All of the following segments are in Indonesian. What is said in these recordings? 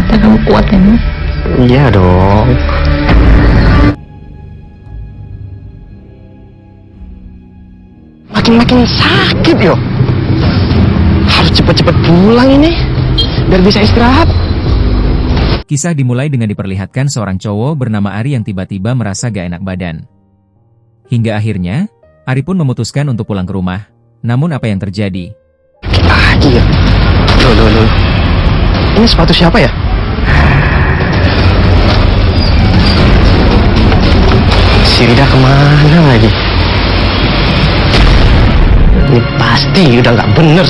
Kamu kuat ya, Mas? Iya dong. Makin sakit yo. Harus cepet-cepet pulang ini, biar bisa istirahat. Kisah dimulai dengan diperlihatkan seorang cowok bernama Ari yang tiba-tiba merasa gak enak badan. Hingga akhirnya, Ari pun memutuskan untuk pulang ke rumah. Namun apa yang terjadi? Lagi ya. Loh. Ini sepatu siapa ya? Si Rida kemana lagi? Ini pasti udah nggak bener.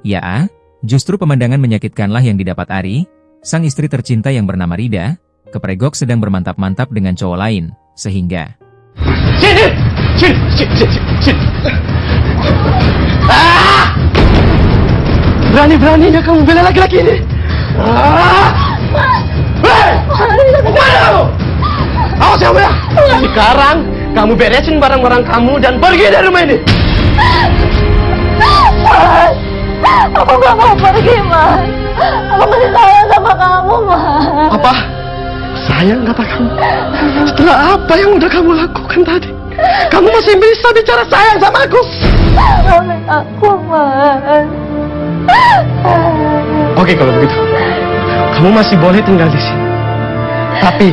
Ya, justru pemandangan menyakitkanlah yang didapat Ari, sang istri tercinta yang bernama Rida, kepergok sedang bermantap-mantap dengan cowok lain, sehingga... Sini. Berani-beraninya kamu bela laki-laki ini. Hei! Kemana kamu? Awas kamu ya! Sekarang kamu beresin barang-barang kamu dan pergi dari rumah ini. Mas, aku gak mau pergi, Mas. Aku masih sayang sama kamu, Mas. Apa? Sayang kata kamu? Setelah apa yang udah kamu lakukan tadi? Kamu masih bisa bicara sayang sama aku? Maafin aku, Mas. Oke kalau begitu, kamu masih boleh tinggal di sini. Tapi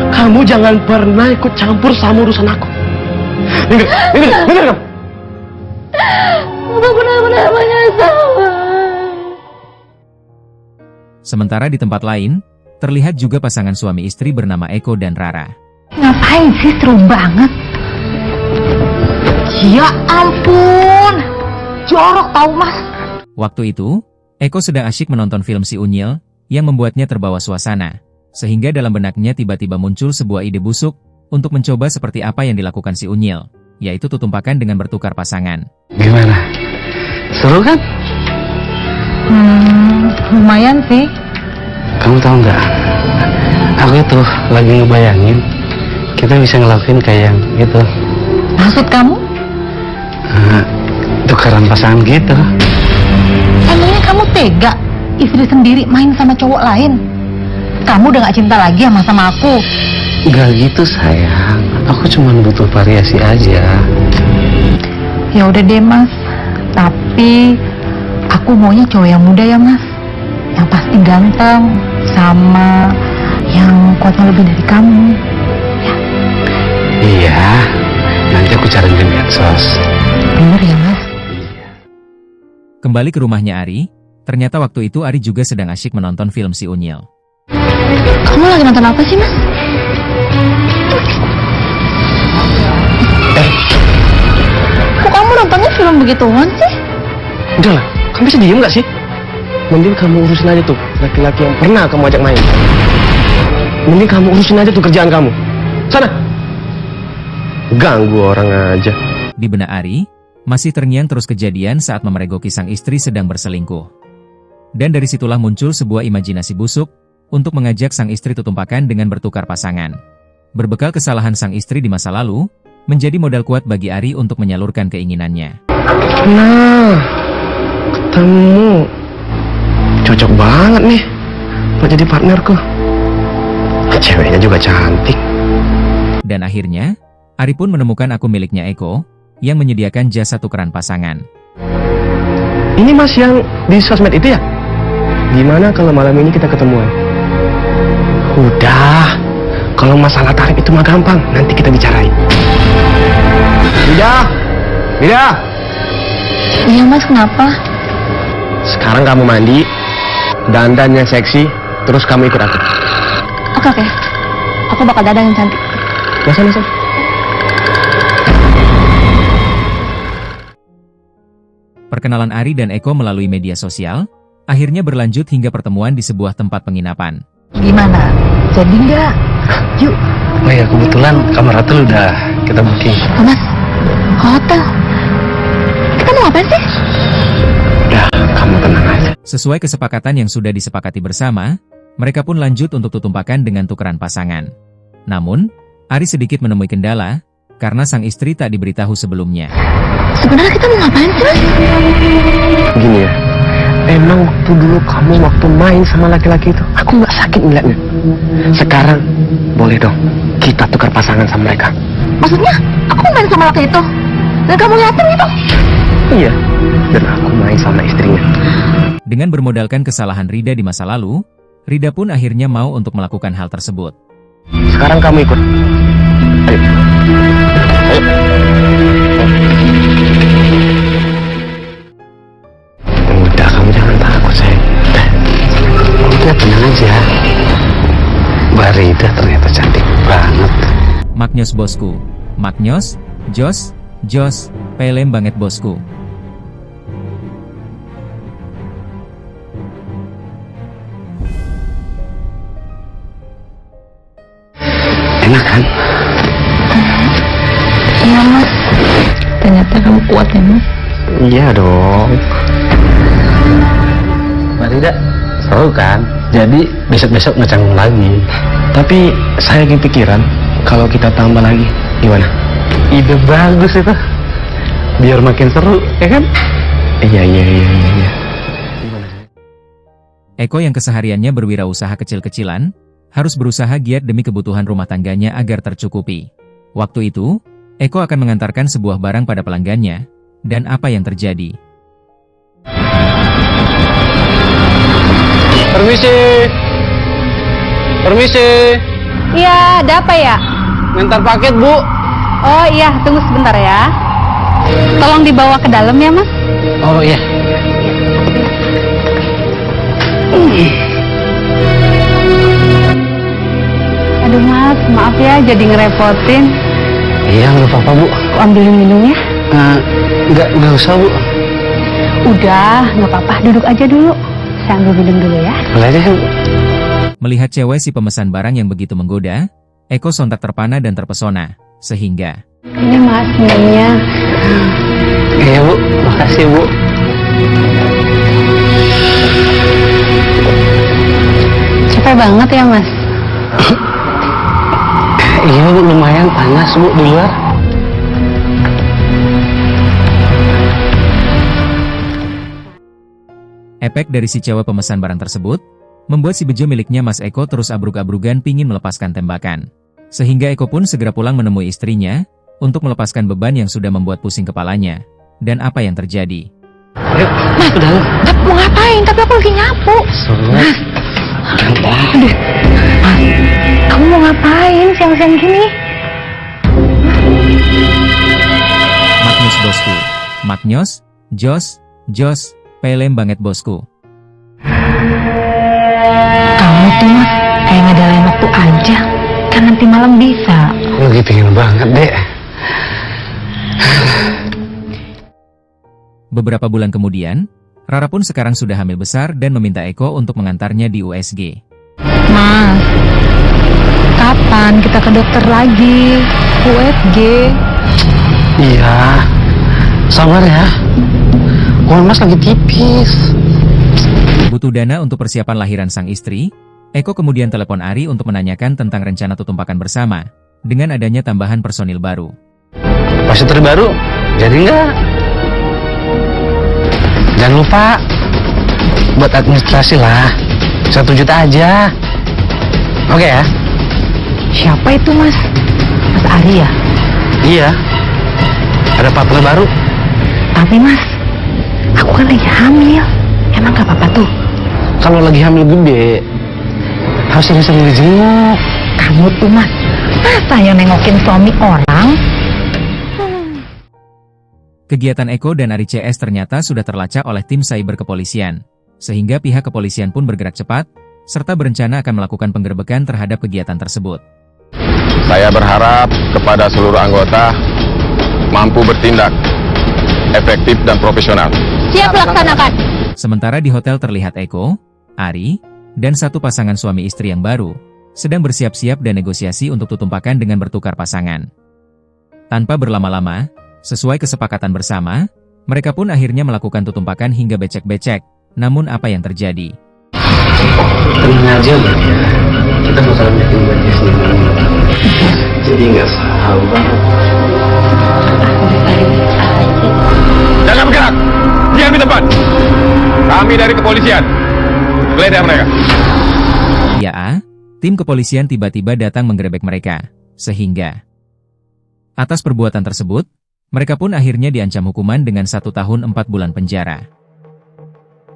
kamu jangan pernah ikut campur sama urusan aku. Dengar kamu? Aku benar-benar menyesal, Mas. Sementara di tempat lain, terlihat juga pasangan suami istri bernama Eko dan Rara. Ngapain sih, seru banget. Ya ampun, jorok tau, Mas. Waktu itu, Eko sedang asyik menonton film Si Unyil, yang membuatnya terbawa suasana. Sehingga dalam benaknya tiba-tiba muncul sebuah ide busuk, untuk mencoba seperti apa yang dilakukan Si Unyil, yaitu tutumpakan dengan bertukar pasangan. Gimana? Seru kan? Lumayan sih. Kamu tahu nggak? Aku tuh lagi ngebayangin kita bisa ngelakuin kayak yang gitu. Maksud kamu? Tukaran pasangan gitu. Emangnya kamu tega istri sendiri main sama cowok lain? Kamu udah gak cinta lagi sama aku? Gak gitu sayang. Aku cuma butuh variasi aja. Ya udah deh, Mas. Tapi aku maunya cowok yang muda ya, Mas. Yang pasti ganteng, sama yang kuatnya lebih dari kamu. Ya. Iya. Nanti aku cariin di medsos. Bener ya, Mas? Kembali ke rumahnya Ari, ternyata waktu itu Ari juga sedang asyik menonton film Si Unyil. Kamu lagi nonton apa sih, Mas? Kok kamu nontonnya film begituan sih? Udah lah, kamu bisa diem gak sih? Mending kamu urusin aja tuh laki-laki yang pernah kamu ajak main. Mending kamu urusin aja tuh kerjaan kamu. Sana. Ganggu orang aja. Di benak Ari, masih terngiang terus kejadian saat memergoki sang istri sedang berselingkuh. Dan dari situlah muncul sebuah imajinasi busuk, untuk mengajak sang istri tutumpakan dengan bertukar pasangan. Berbekal kesalahan sang istri di masa lalu, menjadi modal kuat bagi Ari untuk menyalurkan keinginannya. Nah, ketemu. Cocok banget nih buat jadi partnerku. Ceweknya juga cantik. Dan akhirnya, Ari pun menemukan akun miliknya Eko, yang menyediakan jasa tukeran pasangan. Ini Mas yang di sosmed itu ya? Gimana kalau malam ini kita ketemuan? Udah, kalau masalah tarif itu mah gampang, nanti kita bicarain. Rida! Iya, Mas, kenapa? Sekarang kamu mandi, dandan yang seksi, terus kamu ikut aku. Oke. Aku bakal dandan yang cantik. Masa. Perkenalan Ari dan Eko melalui media sosial, akhirnya berlanjut hingga pertemuan di sebuah tempat penginapan. Gimana? Jadi nggak? Yuk. Oh ya, kebetulan kamar hotel udah kita booking. Mas, hotel. Kita mau ngapain sih? Udah, kamu tenang aja. Sesuai kesepakatan yang sudah disepakati bersama, mereka pun lanjut untuk tutumpakan dengan tukeran pasangan. Namun, Ari sedikit menemui kendala, karena sang istri tak diberitahu sebelumnya. Sebenarnya kita mau ngapain sih, Mas? Gini ya, emang waktu dulu kamu waktu main sama laki-laki itu, aku nggak sakit ngeliatnya. Sekarang, boleh dong, kita tukar pasangan sama mereka. Maksudnya, aku main sama laki itu? Dan kamu liatin itu? Iya, dan aku main sama istrinya. Dengan bermodalkan kesalahan Rida di masa lalu, Rida pun akhirnya mau untuk melakukan hal tersebut. Sekarang kamu ikut. Ayo. Ayo. Udah, kamu jangan takut, sayang. Udah, tenang aja. Mbak Rida ternyata cantik banget. Maknyos bosku. Maknyos, Jos, pelem banget bosku. Enak kan? Iya, Mas. Ternyata kamu kuat ya, Mas. Iya dong. Mbak Rida, seru kan? Jadi besok-besok ngecanggung lagi. Tapi saya kepikiran kalau kita tambah lagi, gimana? Ide bagus itu. Biar makin seru, ya kan? Iya. Gimana? Eko yang kesehariannya berwirausaha kecil-kecilan, harus berusaha giat demi kebutuhan rumah tangganya agar tercukupi. Waktu itu, Eko akan mengantarkan sebuah barang pada pelanggannya, dan apa yang terjadi? Permisi. Iya, ada apa ya? Ngantar paket, Bu. Oh iya, tunggu sebentar ya. Tolong dibawa ke dalam ya, Mas. Oh iya. Aduh Mas, maaf ya jadi ngerepotin. Iya, nggak apa-apa, Bu. Aku ambilin minumnya. Nggak usah, Bu. Udah, nggak apa-apa. Duduk aja dulu. Saya ambil minum dulu ya. Boleh deh, Bu. Melihat cewek si pemesan barang yang begitu menggoda, Eko sontak terpana dan terpesona, sehingga Ini Mas minumnya. Iya, Bu. Makasih, Bu. Capek banget ya Mas. Iya, Bu. Lumayan panas, Bu, di luar. efek dari si cewek pemesan barang tersebut, membuat si bejo miliknya Mas Eko terus abrug-abrugan pingin melepaskan tembakan. Sehingga Eko pun segera pulang menemui istrinya, untuk melepaskan beban yang sudah membuat pusing kepalanya. Dan apa yang terjadi? Ayo, ke dalam. Tapi mau ngapain? Tapi aku lagi nyapu. Mas. Kamu mau ngapain siang-siang gini? Maknyos bosku. Maknyos, Jos, pelem banget bosku. Kamu tuh, Mas, kayak ngedalain waktu aja. Kan nanti malam bisa. Aku lagi pengen banget, Dek. Beberapa bulan kemudian, Rara pun sekarang sudah hamil besar dan meminta Eko untuk mengantarnya di USG. Mas, kapan kita ke dokter lagi? USG. Iya. Sabar ya. Uang Mas lagi tipis. Butuh dana untuk persiapan lahiran sang istri, Eko kemudian telepon Ari untuk menanyakan tentang rencana tutumpakan bersama, dengan adanya tambahan personil baru. Pasien baru, jadi nggak? Jangan lupa, buat administrasi lah. 1 juta aja. Oke ya? Siapa itu, Mas? Mas Ari ya? Iya. Ada partner baru. Tapi, Mas, aku kan lagi hamil. Emang gak apa-apa tuh? Kalau lagi hamil gede, harus sering-sering dijenguk. Kamu tuh, Mas, masa yang nengokin suami orang? Kegiatan Eko dan Ari CS ternyata sudah terlacak oleh tim cyber kepolisian, sehingga pihak kepolisian pun bergerak cepat, serta berencana akan melakukan penggerbekan terhadap kegiatan tersebut. Saya berharap kepada seluruh anggota mampu bertindak efektif dan profesional. Siap laksanakan. Sementara di hotel terlihat Eko, Ari, dan satu pasangan suami istri yang baru, sedang bersiap-siap dan negosiasi untuk tutumpakan dengan bertukar pasangan. Tanpa berlama-lama, sesuai kesepakatan bersama, mereka pun akhirnya melakukan tutumpakan hingga becek-becek. Namun apa yang terjadi? Tenang aja, Mbak. Kita bakal nyakin buat sendiri. Jadi nggak salah. tahu bang. Jangan bergerak! Diam di tempat! Kami dari kepolisian. Geledah mereka. Ya, tim kepolisian tiba-tiba datang menggerebek mereka. Sehingga atas perbuatan tersebut, mereka pun akhirnya diancam hukuman dengan 1 tahun 4 bulan penjara.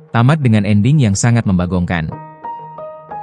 Tamat dengan ending yang sangat membagongkan.